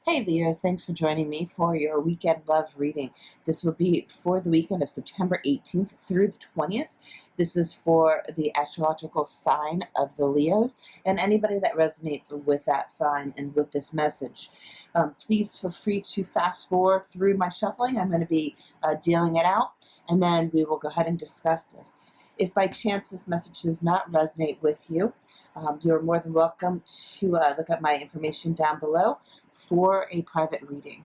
Hey Leos, thanks for joining me for your weekend love reading. This will be for the weekend of September 18th through the 20th. This is for the astrological sign of the Leos and anybody that resonates with that sign and with this message. Please feel free to fast forward through my shuffling. I'm going to be dealing it out, and then we will go ahead and discuss this. If by chance this message does not resonate with you, you're more than welcome to look at my information down below for a private reading.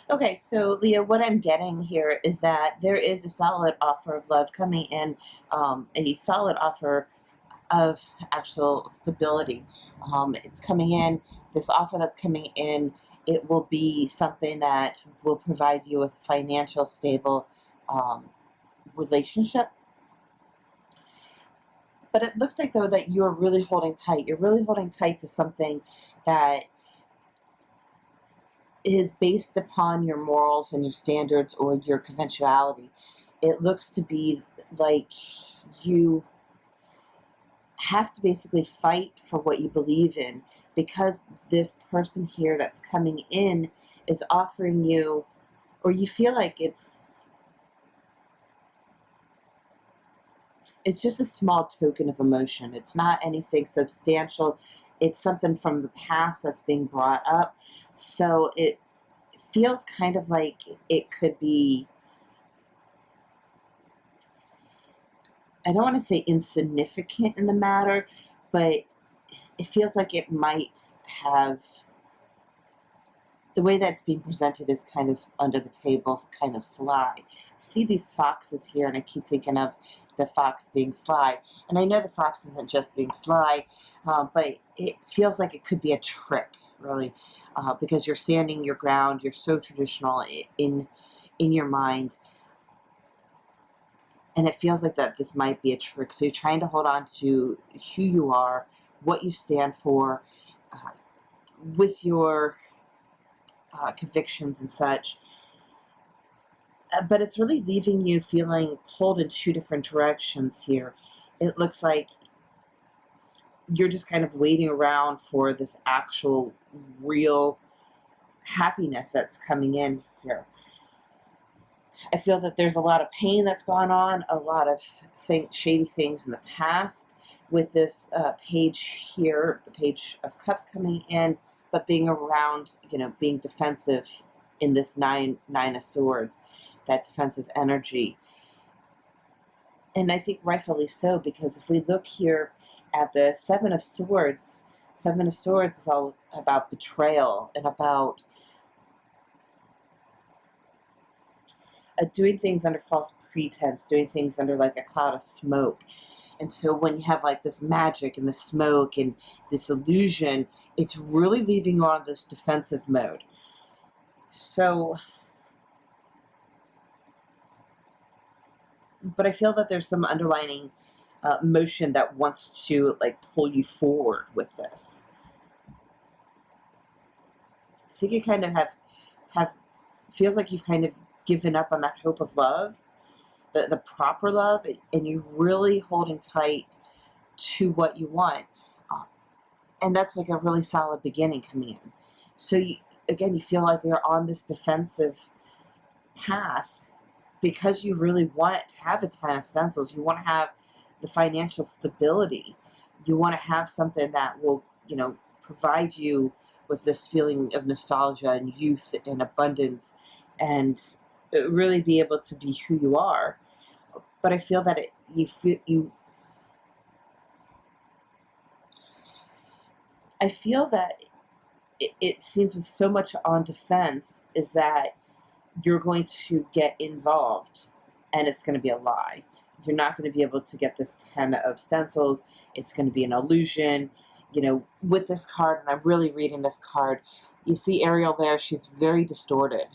Okay, so Leah, what I'm getting here is that there is a solid offer of love coming in, a solid offer of actual stability. It's coming in, this offer that's coming in, it will be something that will provide you with a financial stable relationship. But it looks like, though, that you're really holding tight. You're really holding tight to something that is based upon your morals and your standards or your conventionality. It looks to be like you have to basically fight for what you believe in, because this person here that's coming in is offering you, or you feel like it's just a small token of emotion. It's not anything substantial. It's something from the past that's being brought up. So it feels kind of like it could be, I don't want to say insignificant in the matter, but it feels like it might have, the way that's being presented is kind of under the table, kind of sly. I see these foxes here, and I keep thinking of the fox being sly. And I know the fox isn't just being sly, but it feels like it could be a trick, really, because you're standing your ground. You're so traditional in your mind, and it feels like that this might be a trick. So you're trying to hold on to who you are, what you stand for, with your convictions and such. But it's really leaving you feeling pulled in two different directions here. It looks like you're just kind of waiting around for this actual real happiness that's coming in here. I feel that there's a lot of pain that's gone on, a lot of shady things in the past with this page here, the Page of Cups coming in, but being around, being defensive in this nine of Swords, that defensive energy. And I think rightfully so, because if we look here at the Seven of Swords is all about betrayal and about doing things under false pretense, doing things under like a cloud of smoke. And so when you have like this magic and the smoke and this illusion, it's really leaving you on this defensive mode. So, but I feel that there's some underlining motion that wants to like pull you forward with this. I think you kind of have feels like you've kind of given up on that hope of love, the proper love, and you're really holding tight to what you want. And that's like a really solid beginning coming in. So you feel like you're on this defensive path because you really want to have a Ten of Stencils. You want to have the financial stability. You want to have something that will, provide you with this feeling of nostalgia and youth and abundance, and really be able to be who you are. But I feel that I feel that it seems with so much on defense is that you're going to get involved, and it's going to be a lie. You're not going to be able to get this Ten of Stencils. It's going to be an illusion. you know, with this card, and I'm really reading this card, you see Ariel there, she's very distorted.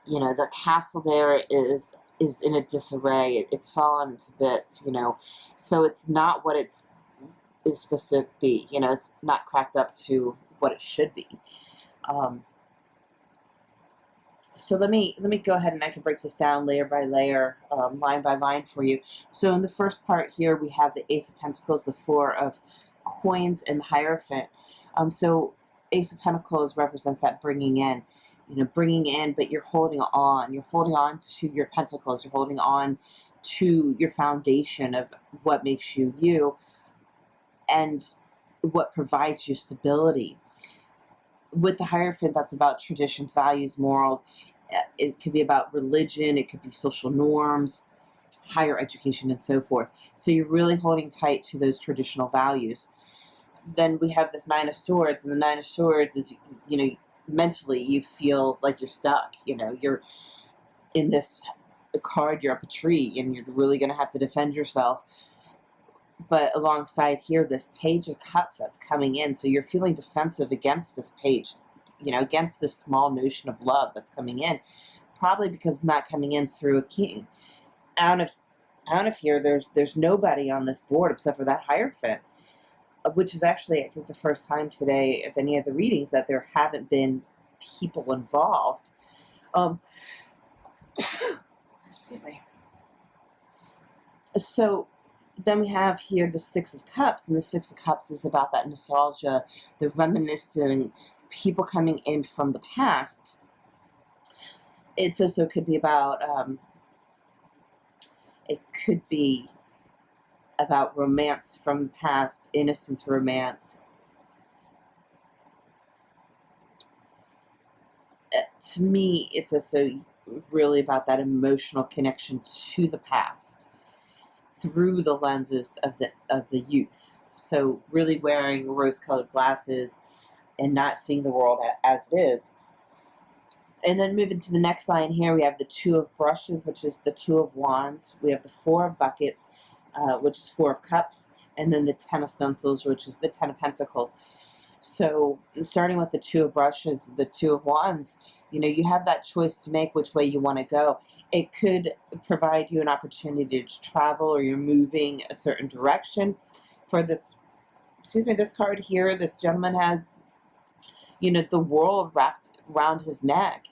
You know, the castle there is in a disarray. It's fallen to bits, you know. So it's not what it's is supposed to be. You know, it's not cracked up to what it should be. So let me go ahead and I can break this down layer by layer, line by line for you. So in the first part here, we have the Ace of Pentacles, the Four of Coins, and the Hierophant. So Ace of Pentacles represents that bringing in, you know, bringing in, but you're holding on. You're holding on to your pentacles. You're holding on to your foundation of what makes you you and what provides you stability. With the Hierophant, that's about traditions, values, morals. It could be about religion. It could be social norms, higher education, and so forth. So you're really holding tight to those traditional values. Then we have this Nine of Swords, and the Nine of Swords is, you know, mentally you feel like you're stuck. You know, you're in this card, you're up a tree, and you're really going to have to defend yourself. But alongside here, this Page of Cups that's coming in, so you're feeling defensive against this page, you know, against this small notion of love that's coming in, probably because it's not coming in through a king. Out of here, there's nobody on this board except for that Hierophant, which is actually, I think, the first time today of any of the readings that there haven't been people involved. Excuse me. So then we have here the Six of Cups, and the Six of Cups is about that nostalgia, the reminiscing, people coming in from the past. It also could be about, romance from the past, innocence romance. To me, it's also really about that emotional connection to the past through the lenses of the youth. So really wearing rose-colored glasses and not seeing the world as it is. And then moving to the next line here, we have the Two of Brushes, which is the Two of Wands. We have the Four of Buckets, which is Four of Cups, and then the Ten of Stencils, which is the Ten of Pentacles. So starting with the Two of Brushes, the Two of Wands, you know, you have that choice to make which way you want to go. It could provide you an opportunity to travel, or you're moving a certain direction. For this, this card here, this gentleman has, you know, the world wrapped around his neck.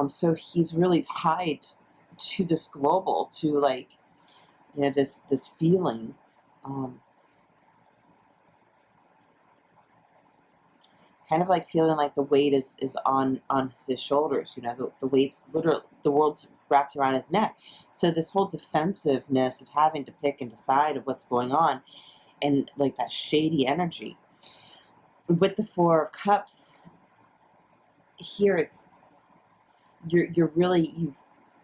So he's really tied to this global, to, like, you know, this feeling. Kind of like feeling like the weight is on his shoulders. You know, the weight's literally, the world's wrapped around his neck. So this whole defensiveness of having to pick and decide of what's going on, and like that shady energy. With the Four of Cups here, it's you're really,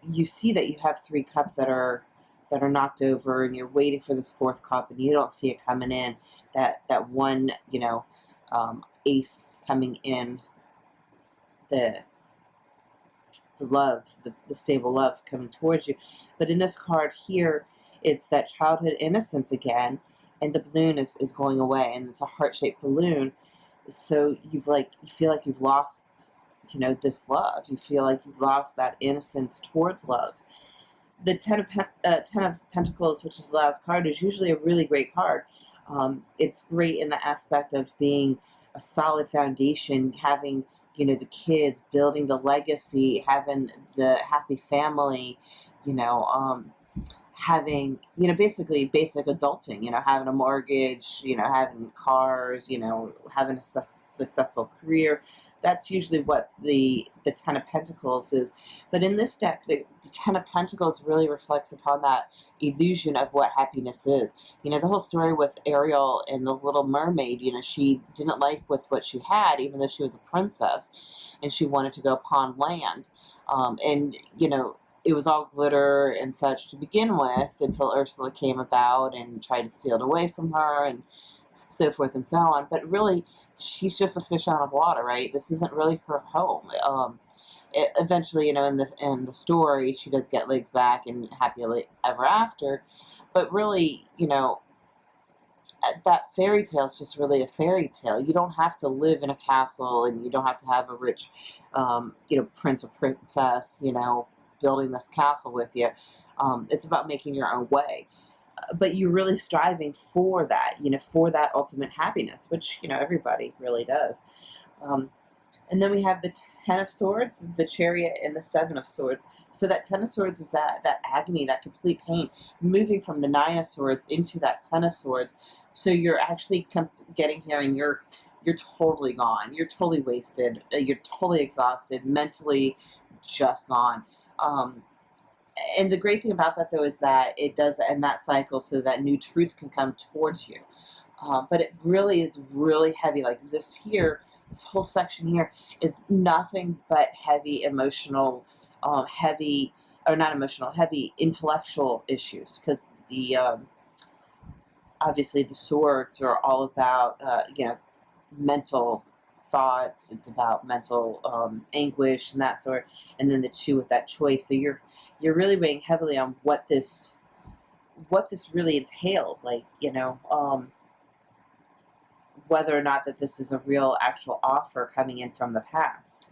you see that you have three cups that are knocked over, and you're waiting for this fourth cup, and you don't see it coming in. That one, you know, ace coming in, the love, the stable love coming towards you. But in this card here, it's that childhood innocence again, and the balloon is going away, and it's a heart-shaped balloon. So you feel like you've lost, you know, this love. You feel like you've lost that innocence towards love. The Ten of Pentacles, which is the last card, is usually a really great card. It's great in the aspect of being a solid foundation, having, you know, the kids, building the legacy, having the happy family, you know, having, you know, basically basic adulting, you know, having a mortgage, you know, having cars, you know, having a successful career. That's usually what the Ten of Pentacles is. But in this deck, the Ten of Pentacles really reflects upon that illusion of what happiness is. You know, the whole story with Ariel and the Little Mermaid, you know, she didn't like with what she had, even though she was a princess, and she wanted to go upon land. And, you know, it was all glitter and such to begin with, until Ursula came about and tried to steal it away from her, and so forth and so on. But really, she's just a fish out of water, right? This isn't really her home. Eventually, you know, in the story, she does get legs back and happily ever after. But really, you know, that fairy tale is just really a fairy tale. You don't have to live in a castle, and you don't have to have a rich, prince or princess, building this castle with you. It's about making your own way. But you're really striving for that, for that ultimate happiness, which, everybody really does. And then we have the Ten of Swords, the Chariot, and the Seven of Swords. So that Ten of Swords is that agony, that complete pain, moving from the Nine of Swords into that Ten of Swords. So you're actually getting here, and you're totally gone. You're totally wasted. You're totally exhausted, mentally just gone. And the great thing about that, though, is that it does end that cycle so that new truth can come towards you. But it really is really heavy. Like this whole section here is nothing but heavy emotional, heavy intellectual issues, because obviously the swords are all about, mental thoughts. It's about mental anguish and that sort. And then the two with that choice. So you're really weighing heavily on what this really entails. Like, whether or not that this is a real actual offer coming in from the past.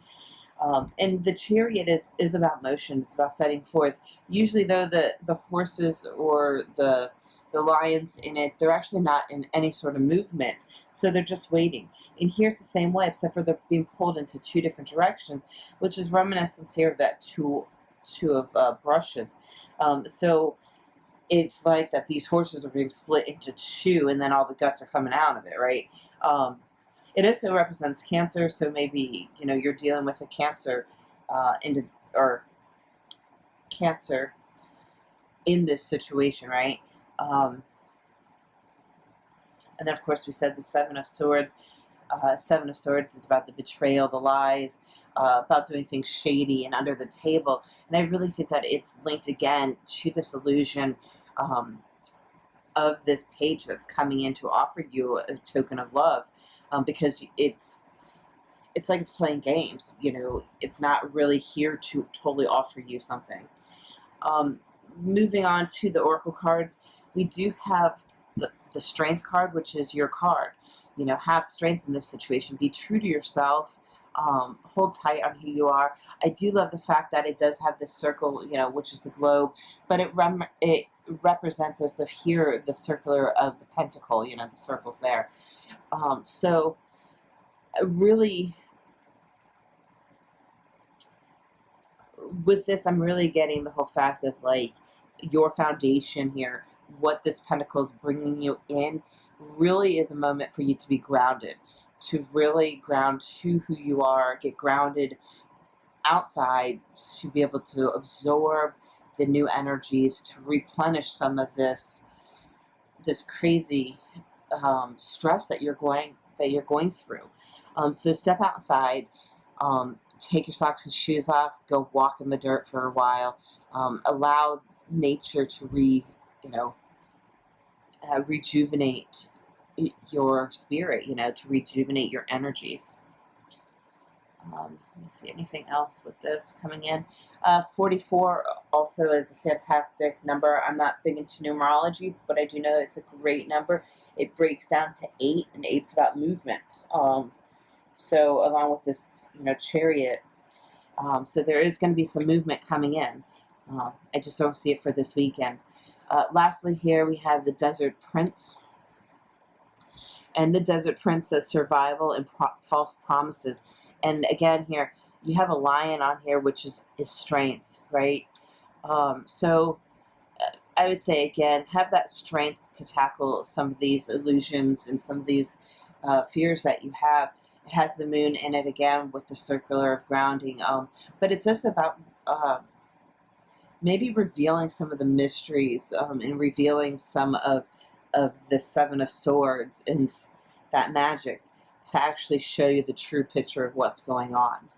And the Chariot is about motion. It's about setting forth. Usually, though, the horses or the lions in it, they're actually not in any sort of movement. So they're just waiting. And here's the same way, except for they're being pulled into two different directions, which is reminiscence here of that two of brushes. So it's like that these horses are being split into two, and then all the guts are coming out of it, right? It also represents Cancer, so maybe, you're dealing with a Cancer, or Cancer in this situation, right? And then, of course, we said the Seven of Swords. Seven of Swords is about the betrayal, the lies, about doing things shady and under the table. And I really think that it's linked again to this illusion of this page that's coming in to offer you a token of love, because it's like it's playing games. It's not really here to totally offer you something. Moving on to the Oracle cards, we do have the Strength card, which is your card. Have strength in this situation. Be true to yourself. Hold tight on who you are. I do love the fact that it does have this circle, which is the globe, but it represents us of here, the circular of the pentacle, the circles there. So really, with this, I'm really getting the whole fact of like your foundation here, what this pentacle is bringing you in, really is a moment for you to be grounded, to really ground to who you are, get grounded outside, to be able to absorb the new energies, to replenish some of this crazy stress that you're going through. So step outside, take your socks and shoes off, go walk in the dirt for a while, allow nature to rejuvenate your spirit, to rejuvenate your energies. Let me see anything else with this coming in. 44 also is a fantastic number. I'm not big into numerology, but I do know it's a great number. It breaks down to 8, and 8's about movement. So along with this, Chariot, so there is going to be some movement coming in. I just don't see it for this weekend. Lastly, here we have the Desert Prince. And the Desert Prince says survival and false promises. And again, here, you have a lion on here, which is strength, right? So I would say, again, have that strength to tackle some of these illusions and some of these fears that you have. It has the moon in it again with the circular of grounding. But it's just about maybe revealing some of the mysteries and revealing some of the Seven of Swords and that magic to actually show you the true picture of what's going on.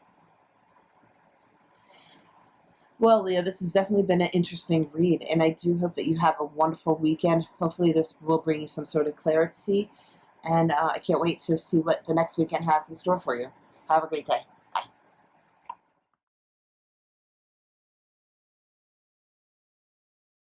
Well, Leo, this has definitely been an interesting read, and I do hope that you have a wonderful weekend. Hopefully this will bring you some sort of clarity, and I can't wait to see what the next weekend has in store for you. Have a great day.